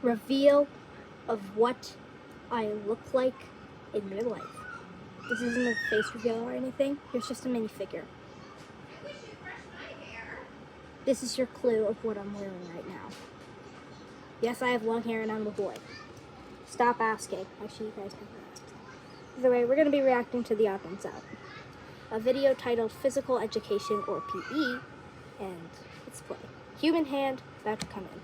reveal of what I look like in real life. This isn't a face reveal or anything. Here's just a minifigure. This is your clue of what I'm wearing right now. Yes, I have long hair and I'm a boy. Stop asking. Actually, you guys have to ask. Either way, we're going to be reacting to theodd1sout, a video titled Physical Education or PE, and let's play. Human hand about to come in.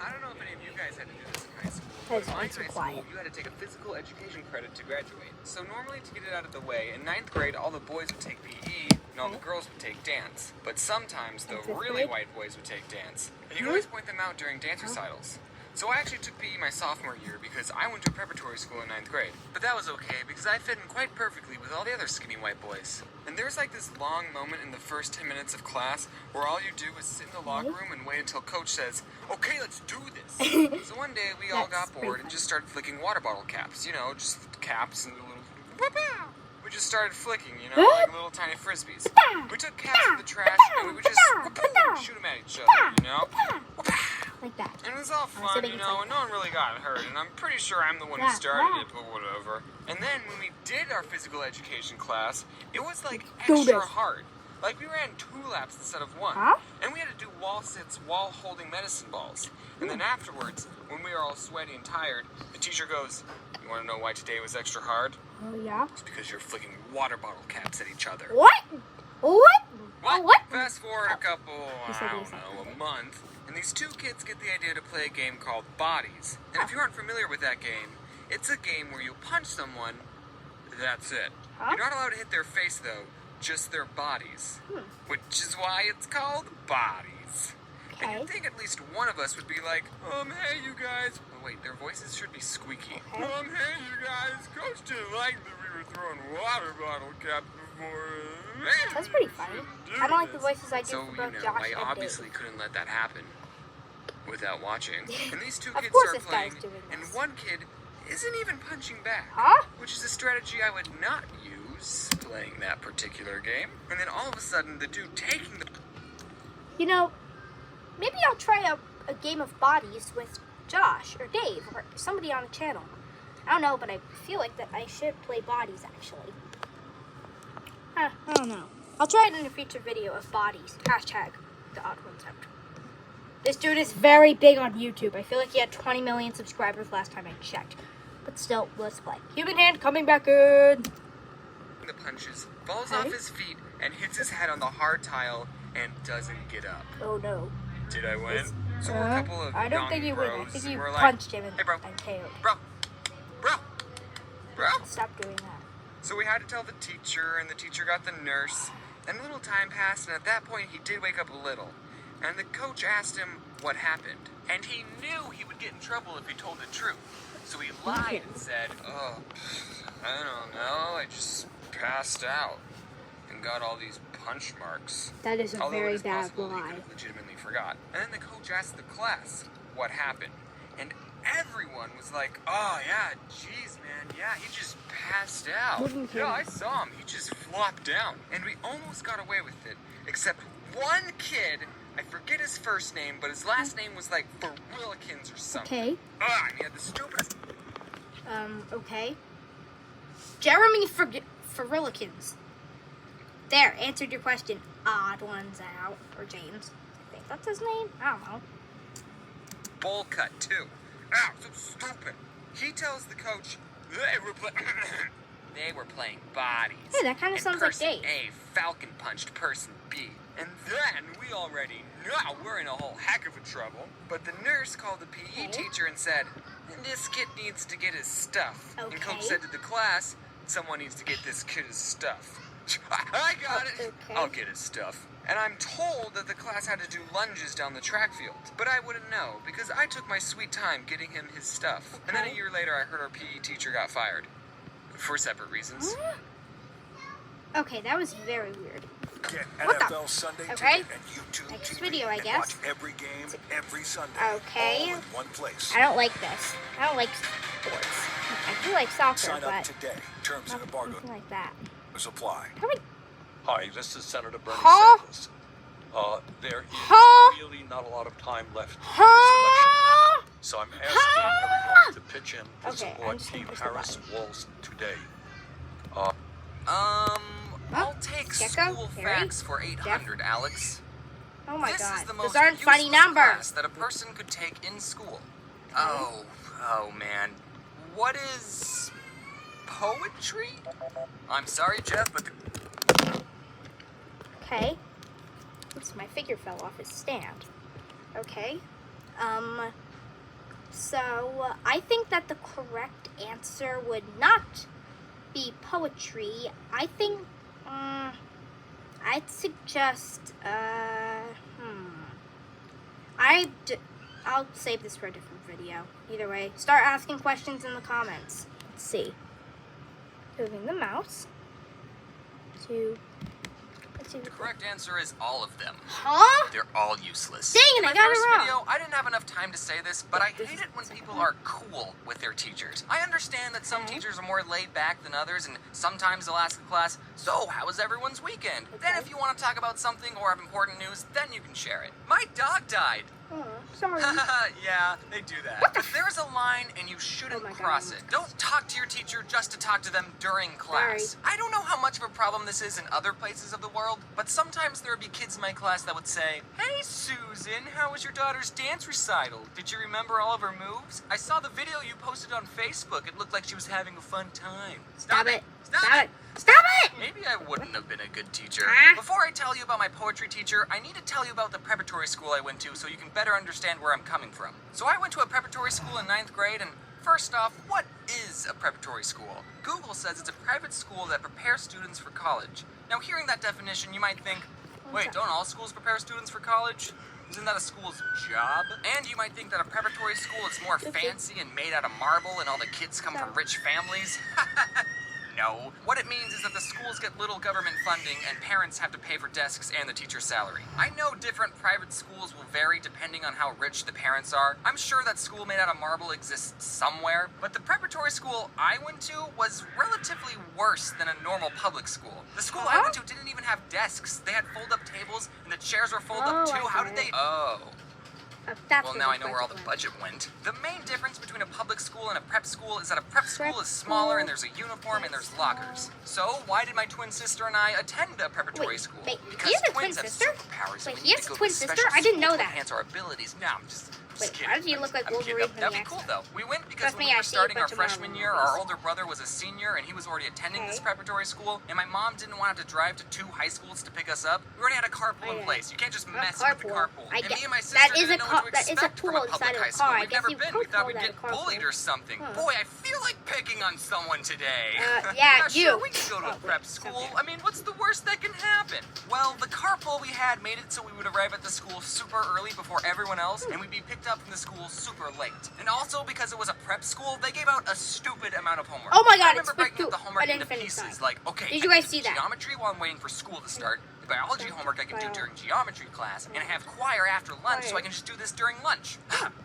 I don't know if any of you guys had to do this in high school. Guys, But in my it's so high quiet. school, you had to take a physical education credit to graduate. So normally, to get it out of the way, in 9th grade, all the boys would take PE, and all the girls would take dance. But sometimes, the In 5th really grade? white boys would take dance. And you could always point them out during dance recitals. So I actually took PE my sophomore year because I went to a preparatory school in 9th grade. But that was okay because I fit in quite perfectly with all the other skinny white boys. And there's like this long moment in the first 10 minutes of class where all you do is sit in the locker room and wait until coach says, "Okay, let's do this." So one day we all That's got bored and just started flicking water bottle caps. You know, just caps and a little... We just started flicking, you know, like little tiny frisbees. We took caps from the trash and we would just shoot them at each other, you know? Like that. And it was all fun, you know, and no one really got hurt, and I'm pretty sure I'm the one who started it, but whatever. And then when we did our physical education class, it was like extra hard. Like we ran 2 laps instead of 1. And we had to do wall sits while holding medicine balls. And then afterwards, when we were all sweaty and tired, the teacher goes, "You want to know why today was extra hard?" Oh, yeah? It's because you're flicking water bottle caps at each other. What? What? Fast forward a couple, I don't know, a month, and these 2 kids get the idea to play a game called Bodies. And if you aren't familiar with that game, it's a game where you punch someone, that's it. You're not allowed to hit their face, though, just their bodies. Which is why it's called Bodies. And you'd think at least one of us would be like, "Hey, you guys." Oh, wait, their voices should be squeaky. "Hey, you guys, Coach didn't like that we were throwing water bottle caps before." That's pretty funny. I don't like the voices I do So, for both you know, Josh I and obviously couldn't let that happen without watching. And these 2 Of kids course are this guy's playing, doing and this. one kid isn't even punching back. Which is a strategy I would not use playing that particular game. And then all of a sudden, the dude taking the... You know, maybe I'll try a game of Bodies with Josh or Dave or somebody on the channel. I don't know, but I feel like that I should play Bodies, actually. I don't know. I'll try it in a future video of Bodies. Hashtag theodd1sout. This dude is very big on YouTube. I feel like he had 20 million subscribers last time I checked. But still, let's play. Human hand coming back in. The punches, falls off his feet, and hits his head on the hard tile, and doesn't get up. Oh no. Did I win? So we're a couple of I don't think young you win. I bros, think and you we're punched him "Hey, bro. and KO'd. Bro. Stop doing that. So we had to tell the teacher, and the teacher got the nurse, and a little time passed, and at that point he did wake up a little. And the coach asked him what happened. And he knew he would get in trouble if he told the truth. So he lied and said, "Oh, I don't know, I just passed out and got all these punch marks." That is a Although very it is bad possible he lie. could have legitimately forgot. And then the coach asked the class what happened. And everyone was like, "Oh, yeah, geez, man, yeah, he just passed out. Yeah, I saw him. He just flopped down." And we almost got away with it, except one kid, I forget his first name, but his last name was like Ferrillikins or something. Okay. And he had the stupidest... Okay. Jeremy Ferrillikins. There, answered your question. theodd1sout. Or James. I think that's his name. I don't know. bowl cut, too. So stupid. He tells the coach they were playing Bodies. Hey, that kind of sounds like person Dave. A falcon punched person B. And then we already know we're in a whole heck of a trouble. But the nurse called the PE teacher and said, "This kid needs to get his stuff." And coach said to the class, "Someone needs to get this kid his stuff." I got it. I'll get his stuff. And I'm told that the class had to do lunges down the track field. But I wouldn't know, because I took my sweet time getting him his stuff. And then a year later, I heard our PE teacher got fired. For separate reasons. Okay, that was very weird. Get What the? NFL Sunday Okay. Ticket and YouTube Next TV video, I and guess. watch every game, every Sunday. Okay. All in one place. I don't like this. I don't like sports. I do like soccer, Sign up but today. Terms and embargo nothing like that. apply. How many... Hi, this is Senator Bernie Huh? Sanders. There is Huh? really not a lot of time left in the Huh? selection. So I'm asking everyone to pitch in to Okay, I'm support just gonna Team push the Harris button. Walls today. I'll take Gecko? school Harry? facts for 800, Alex. Oh my This god. is the most Those aren't funny useless numbers. class that a person could take in school. Oh man. What is poetry? I'm sorry, Jeff, but Okay. Oops, my figure fell off his stand. Okay. So I think that the correct answer would not be poetry. I think, I'd suggest, I'll save this for a different video. Either way, start asking questions in the comments. Let's see. Moving the mouse to, let's see. the correct answer is all of them. Huh? They're all useless. Dang it, In I my got it first wrong. video, I didn't have enough time to say this, but I This hate is it when the second people one. are cool with their teachers. I understand that some Okay. teachers are more laid back than others, and sometimes they'll ask the class, so how was everyone's weekend? Then Okay. if you want to talk about something or have important news, then you can share it. My dog died. Oh, sorry. Yeah, they do that. What the But there's a line and you shouldn't Oh my God, cross I it. almost Don't talk to your teacher just to talk to them during class. I don't know how much of a problem this is in other places of the world, but sometimes there would be kids in my class that would say, "Hey Susan, how was your daughter's dance recital? Did you remember all of her moves? I saw the video you posted on Facebook. It looked like she was having a fun time." Stop it. Stop Stop it! it. Stop it! Maybe I wouldn't have been a good teacher. Ah. Before I tell you about my poetry teacher, I need to tell you about the preparatory school I went to so you can better understand where I'm coming from. So I went to a preparatory school in 9th grade, and first off, what is a preparatory school? Google says it's a private school that prepares students for college. Now, hearing that definition, you might think, wait, don't all schools prepare students for college? Isn't that a school's job? And you might think that a preparatory school is more fancy and made out of marble and all the kids come from rich families. No. What it means is that the schools get little government funding and parents have to pay for desks and the teacher's salary. I know different private schools will vary depending on how rich the parents are. I'm sure that school made out of marble exists somewhere, but the preparatory school I went to was relatively worse than a normal public school. The school I went to didn't even have desks. They had fold-up tables and the chairs were fold up too. How did they... That's Well, where now the I know where all the question budget went. The main difference between a public school and a prep school is that a prep school is smaller and there's a uniform and there's lockers. So, why did my twin sister and I attend a preparatory school? wait, Because he has a twins twin have sister? superpowers. Wait, and we he need has to a go to twin a sister? special I didn't know school to that. enhance our abilities. No, I'm just Wait, kidding. why does he look like I'm kidding. Wolverine That'd from be the cool X-Men? though. We went because Trust when me, we I were see a starting our bunch of Marvel freshman year, movies. our older brother was a senior and he was already attending this preparatory school, and my mom didn't want to have to drive to 2 high schools to pick us up. We already had a carpool in place. You can't just mess with the carpool. I And get me and my sister that is didn't a know what to that is a expect from pool a inside public of high a school. car. I We've guess never you been. could We thought call we'd that a get carpool. bullied or something. Boy, I feel like picking on someone today. Yeah, Sure, you. we can go to a Oh, prep wait, school. okay. I mean, what's the worst that can happen? Well, the carpool we had made it so we would arrive at the school super early before everyone else, and we'd be picked up from the school super late. And also, because it was a prep school, they gave out a stupid amount of homework. Oh my God, I remember it's breaking up too- the homework I didn't into finish pieces. that. Like, okay, Did you I guys can see do that? geometry while I'm waiting for school to start. The biology homework I can do during geometry class, and I have choir after lunch, so I can just do this during lunch.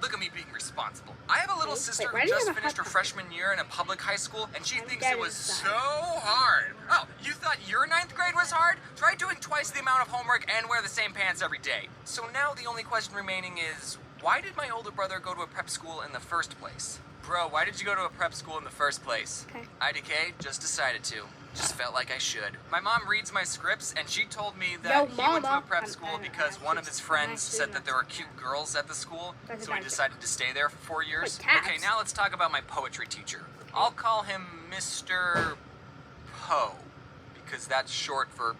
Look at me being responsible. I have a little Wait, sister why who do you just have a finished her hot freshman year in a public high school, and she I'm thinks dead it was inside. so hard. Oh, you thought your 9th grade was hard? Try doing twice the amount of homework and wear the same pants every day. So now the only question remaining is, why did my older brother go to a prep school in the first place? Bro, why did you go to a prep school in the first place? Okay. IDK, just decided to. Just felt like I should. My mom reads my scripts, and she told me that Yo, he went to a Mama. prep I'm- school I'm because actually- one of his friends I'm said actually that there were cute girls at the school, That's so he about it. decided to stay there for 4 years. Wait, tabs. Okay, now let's talk about my poetry teacher. I'll call him Mr. Poe, because that's short for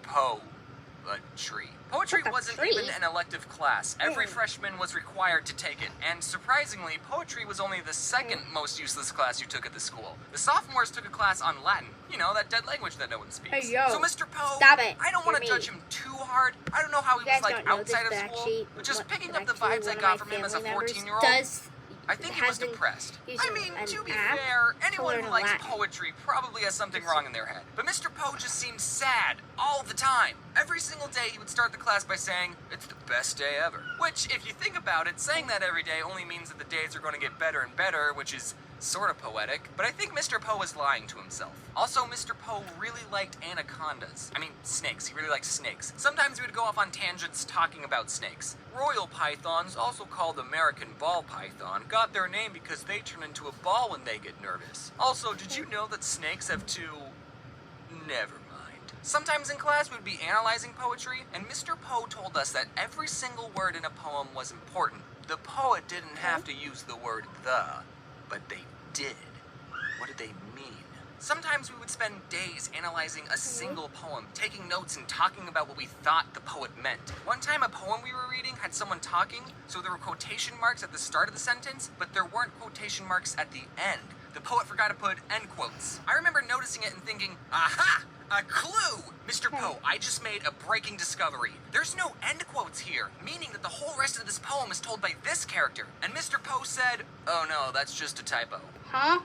poetry. Poetry What the wasn't tree? even an elective class. Every Hmm. freshman was required to take it, and surprisingly, poetry was only the second most useless class you took at the school. The sophomores took a class on Latin, you know, that dead language that no one speaks. Hey, yo. So Mr. Poe, Stop it. I don't want to You're judge mean. him too hard. I don't know how he You was guys like don't know this, outside of but school, actually, but just picking up but the actually vibes I one of got my from him as a family members 14-year-old, does I think he has was been depressed. I using mean, an to be app fair, to anyone learn who likes Latin. poetry probably has something wrong in their head. But Mr. Poe just seemed sad all the time. Every single day he would start the class by saying, "It's the best day ever." Which, if you think about it, saying that every day only means that the days are going to get better and better, which is sort of poetic, but I think Mr. Poe was lying to himself. Also, Mr. Poe really liked anacondas. I mean, snakes. He really liked snakes. Sometimes we would go off on tangents talking about snakes. Royal pythons, also called American ball python, got their name because they turn into a ball when they get nervous. Also, did you know that snakes have two... Never mind. Sometimes in class we'd be analyzing poetry, and Mr. Poe told us that every single word in a poem was important. The poet didn't have to use the word the, but they did. What did they mean? Sometimes we would spend days analyzing a single poem, taking notes and talking about what we thought the poet meant. One time a poem we were reading had someone talking, so there were quotation marks at the start of the sentence, but there weren't quotation marks at the end. The poet forgot to put end quotes. I remember noticing it and thinking, aha! A clue! Mr. Poe, I just made a breaking discovery. There's no end quotes here, meaning that the whole rest of this poem is told by this character. And Mr. Poe said, oh no, that's just a typo. Huh?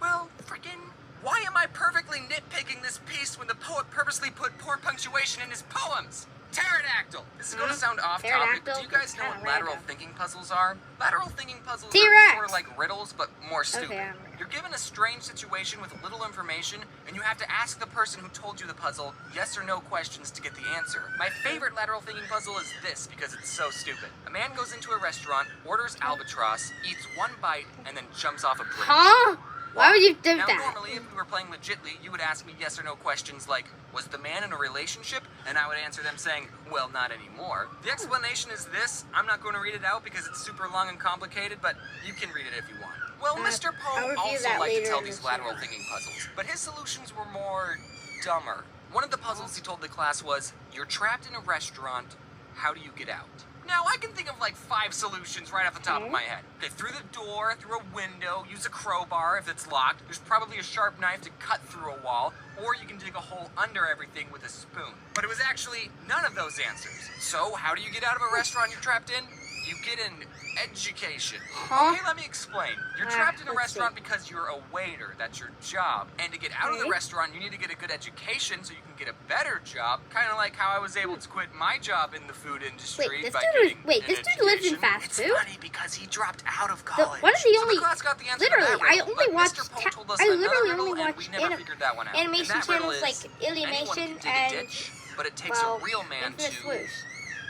Well, frickin', why am I perfectly nitpicking this piece when the poet purposely put poor punctuation in his poems? Pterodactyl! This is going to sound off topic, but do you guys know what lateral thinking puzzles are? Lateral thinking puzzles are sort of like riddles, but more stupid. Okay, You're given a strange situation with little information, and you have to ask the person who told you the puzzle yes or no questions to get the answer. My favorite lateral thinking puzzle is this because it's so stupid. A man goes into a restaurant, orders albatross, eats one bite, and then jumps off a bridge. Huh? Why would you do now, that? Normally, if we were playing legitly, you would ask me yes or no questions like, was the man in a relationship? And I would answer them saying, well, not anymore. The explanation is this. I'm not going to read it out because it's super long and complicated, but you can read it if you want. Well, Mr. Poe also liked to tell these lateral thinking puzzles, but his solutions were more dumber. One of the puzzles he told the class was, you're trapped in a restaurant, how do you get out? Now, I can think of like 5 solutions right off the top of my head. Okay, through the door, through a window, use a crowbar if it's locked. There's probably a sharp knife to cut through a wall, or you can dig a hole under everything with a spoon. But it was actually none of those answers. So, how do you get out of a restaurant you're trapped in? You get an education. Huh? Okay, let me explain. You're trapped in a restaurant because you're a waiter. That's your job. And to get out of the restaurant, you need to get a good education so you can get a better job. Kind of like how I was able to quit my job in the food industry Wait, this by dude getting this dude lives in fast food? It's funny because he dropped out of college. One of the only, so the class got the answer literally, to that I riddle, only but watched, Mr. Poe told us I another literally riddle, only and watched we never figured that one out. animation And that riddle channels is, like Illymation anyone can dig a and, ditch, but it takes well, a real man Infinite to Swoosh.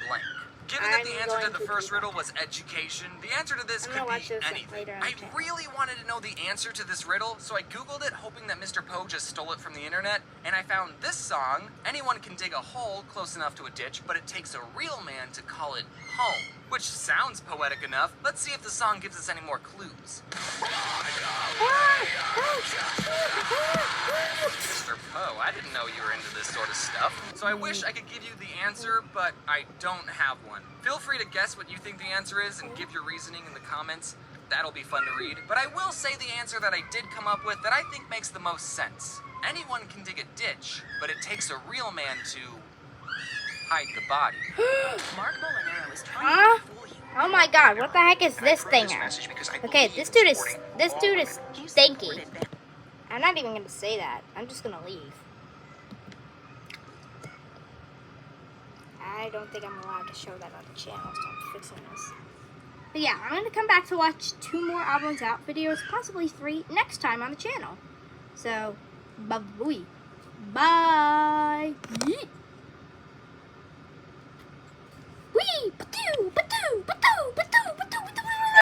blank. Given that the I'm answer to going the to first do riddle was education, the answer to this I'm could gonna watch be this anything. later on the I channel. really wanted to know the answer to this riddle, so I googled it hoping that Mr. Poe just stole it from the internet, and I found this song. Anyone can dig a hole close enough to a ditch, but it takes a real man to call it home. Which sounds poetic enough. Let's see if the song gives us any more clues. Mr. Poe, I didn't know you were into this sort of stuff. So I wish I could give you the answer, but I don't have one. Feel free to guess what you think the answer is and give your reasoning in the comments. That'll be fun to read. But I will say the answer that I did come up with that I think makes the most sense. Anyone can dig a ditch, but it takes a real man to hide the body. Mark Molinaro is trying to fool you. Oh my god, what the heck is this thing? Okay, this dude is stinky. I'm not even gonna say that. I'm just gonna leave. I don't think I'm allowed to show that on the channel, so I'm fixing this. But yeah, I'm gonna come back to watch 2 more theodd1sout videos, possibly 3, next time on the channel. So, bye-bye. Bye. Yeet.